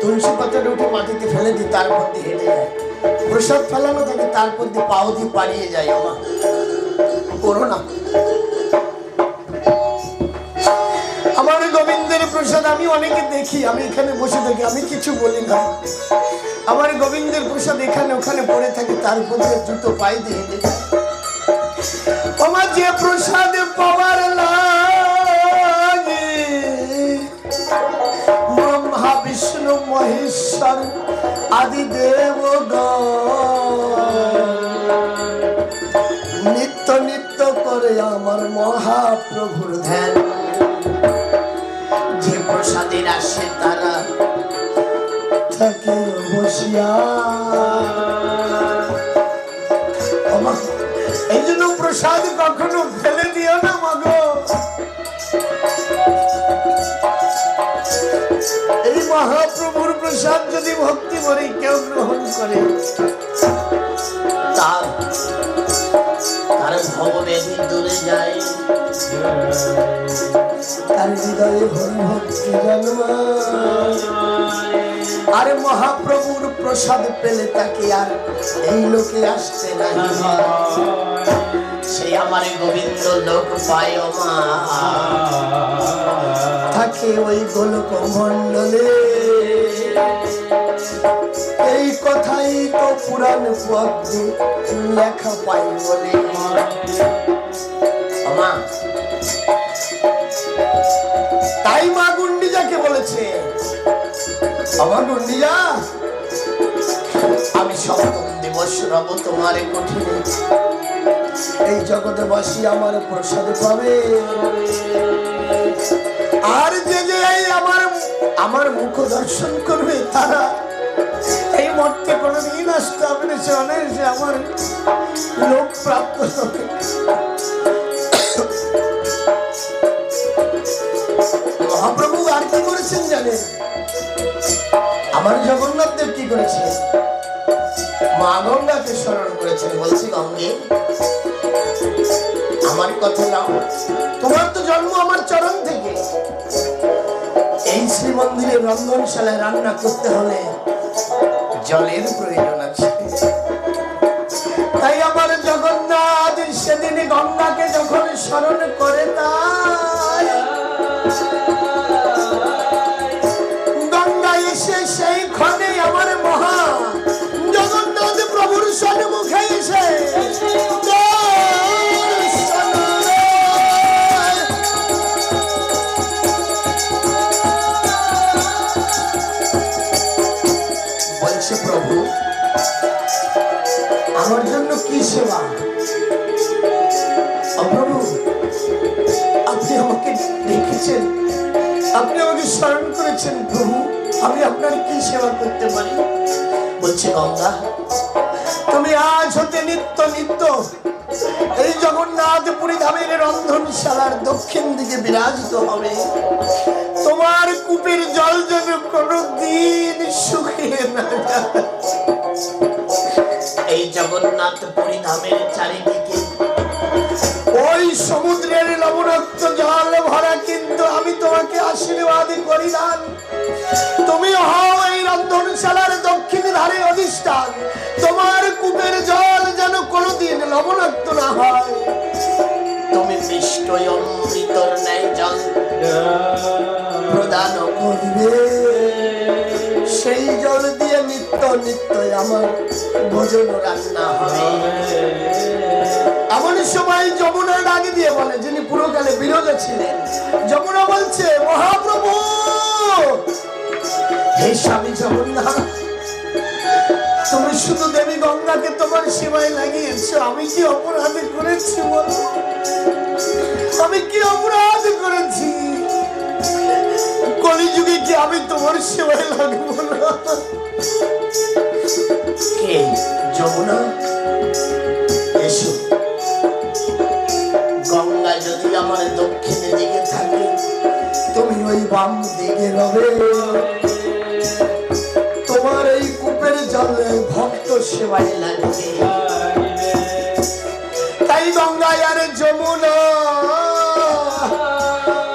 তুলসী পাতাটা উঠে মাটিতে ফেলে দিই, তারপর দিয়ে হেঁটে যায়। প্রসাদ ফেলানো থাকে, তারপর দিয়ে পাও দিয়ে পালিয়ে যায়। আমার করো না। আমার গোবিন্দের প্রসাদ আমি অনেকে দেখি, আমি এখানে বসে থাকি, আমি কিছু বলি না। আমার গোবিন্দের প্রসাদ এখানে ওখানে পড়ে থাকে, তার উপর দিয়ে জুতো পায়ে দিয়ে হেঁটে যায়। আমার যে প্রসাদ পাওয়ার লাভ মহেশ্বর আদি দেবগণ নিত্য নিত্য করে আমার মহাপ্রভুর ধ্যান। যে প্রসাদের আসে তারা থাকে বসিয়া। এই জন্য প্রসাদ কখনো ফেলে দিও না মাগো। এই মহাপ্রভুর প্রসাদ যদি ভক্তি করে কেউ গ্রহণ করে তার ভববেদী দূরে যায়, তার হৃদয়ে হরি ভক্তি জন্মায়। আর মহাপ্রভুর প্রসাদ পেলে তাকে আর এই লোকে আসতে নাই, সে আমার গোবিন্দ লোক পায় মা, থাকে ওই গোলক মণ্ডলে। এই কথাই তো পুরাণ পদ্মে লেখা পাই বলে। তাই মা গুন্ডিজাকে বলেছে, আমার গুন্ডিজা আমি সপ্তম দিবস রব তোমার কঠিনে, এই জগতে বসি আমার প্রসাদ পাবে। আর যে যে আমার মুখ দর্শন করবে তারা এই মঠকে কোনোদিন আসতে হবে না, সে অনায়াসে আমার লোক প্রাপ্ত হবে। মহাপ্রভু আর কি করেছেন জানেন? আমার জগন্নাথ দেব কি করেছেন? মা গঙ্গাকে স্মরণ করেছেন। বলছি গঙ্গে আমার কথা নাও, তোমার তো জন্ম আমার চরণ থেকে। এই শ্রীমন্দিরের রন্ধনশালায় রান্না করতে হলে জলের প্রয়োজন আছে। তাই আমার জগন্নাথ সেদিন গঙ্গাকে যখন স্মরণ করে তাই গঙ্গা এসে সেই ক্ষণে আমার মহা জগন্নাথ প্রভুর সম্মুখে এসে বলছে, প্রভু আমার জন্য কি সেবা? প্রভু আপনি আমাকে দেখেছেন, আপনি আমাকে স্মরণ করেছেন, প্রভু আমি আপনার কি সেবা করতে পারি? বলছে, গঙ্গা তুমি আজ হতে নিত্য নিত্য এই জগন্নাথপুরী ধামের রন্ধনশালার দক্ষিণ দিকে বিরাজিত হবে। তোমার কূপের জল যেন কোনদিন শুকিয়ে না যায়। এই জগন্নাথপুরী ধামের চারিদিকে ওই সমুদ্রের লবণাক্ত জল ভরা, কিন্তু আমি তোমাকে আশীর্বাদ করি না, তুমি হও এই রন্ধনশালার দক্ষিণ ধারে অধিষ্ঠান। তোমার কূপের জল যেন কোনদিন লবণাক্ত না হয়। তুমি মিষ্ট অমৃতর ন্যায় জল প্রদান করিবে, সেই জল দিয়ে নিত্য নিত্য আমার ভোজন রান্না হবে। এমন সময় যমুনা ডাক দিয়ে বলে, যিনি পুরোকালে বিরোধে ছিলেন, যমুনা বলছে, মহাপ্রভু হে স্বামী জগন্নাথ, তুমি শুধু দেবী গঙ্গাকে তোমার সেবায় লাগিয়েছ, আমি কি অপরাধ করেছি বলো? আমি কি অপরাধ করেছি? কলিযুগে কি আমি তোমার সেবায় লাগবো না? কে যমুনা? এসো, গঙ্গা যদি আমার দক্ষিণের দিকে থাকে, তুমি ওই বাম দিকে রবে। তোমার এই কূপের জলে ভক্ত সেবায় লাগবে। তাই গঙ্গায় আর যমুনা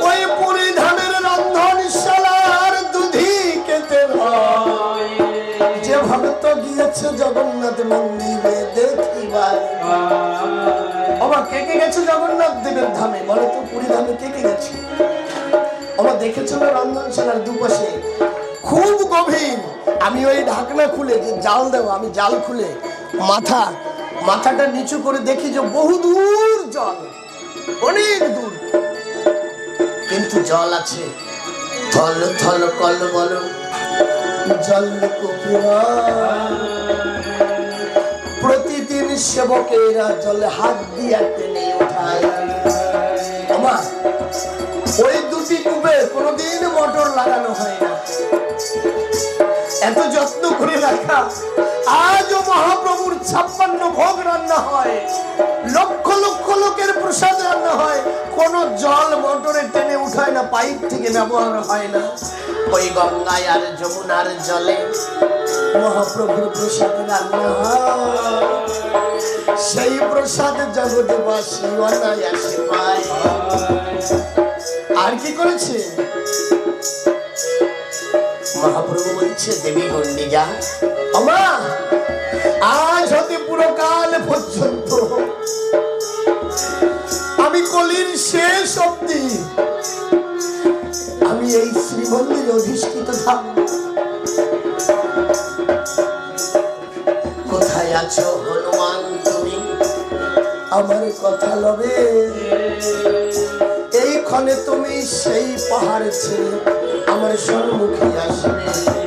ওই পুরী ধামের রন্ধনশালার দুধি খেতে হয়। যে ভক্ত গিয়েছে জগন্নাথ মন্দিরে দেখিবার, আমার কে কে গেছে জগন্নাথ দেবের ধামে? বলো তো, পুরী ধামে কে কে গেছে? আমার দেখেছো না রন্ধনশালার দুপাশে খুব গভীর। আমি ওই ঢাকনা খুলে যে জাল দেবো, আমি জাল খুলে মাথাটা নিচু করে দেখি যে বহু দূর জল, অনেক দূর, কিন্তু জল আছে থল থল কল বল, জল কুকিরা প্রতিদিন সেবকেরা জলে হাত দিয়া টেনে উঠায়। আমার ওই দুটি কূপে কোনোদিন মোটর লাগানো হয় না, এত যত্ন করে রাখা। আজও মহাপ্রভুর 56 ভোগ রান্না হয়, লক্ষ লক্ষ লোকের প্রসাদ রান্না হয়, কোন জল মোটরে টেনে উঠায় না, পাইপ থেকে ব্যবহার হয় না। ওই গঙ্গায় আর যমুনার জলে মহাপ্রভুর প্রসাদ রান্না হয়, সেই প্রসাদ জগৎবাসী অনায়াসে পায়। আর কি করেছে মহাপ্রভু? বলছে দেবী গণ্ডিজা, আমা আজ হতে পুরো কাল পর্যন্ত আমি কলির শেষ অবধি আমি এই শ্রীমন্দিরে অধিষ্ঠিত থাকব। কোথায় আছো হনুমান তুমি? আমার কথা লবে, এই ক্ষণে তুমি সেই পাহাড় ছেড়ে আমার সম্মুখে আসবে।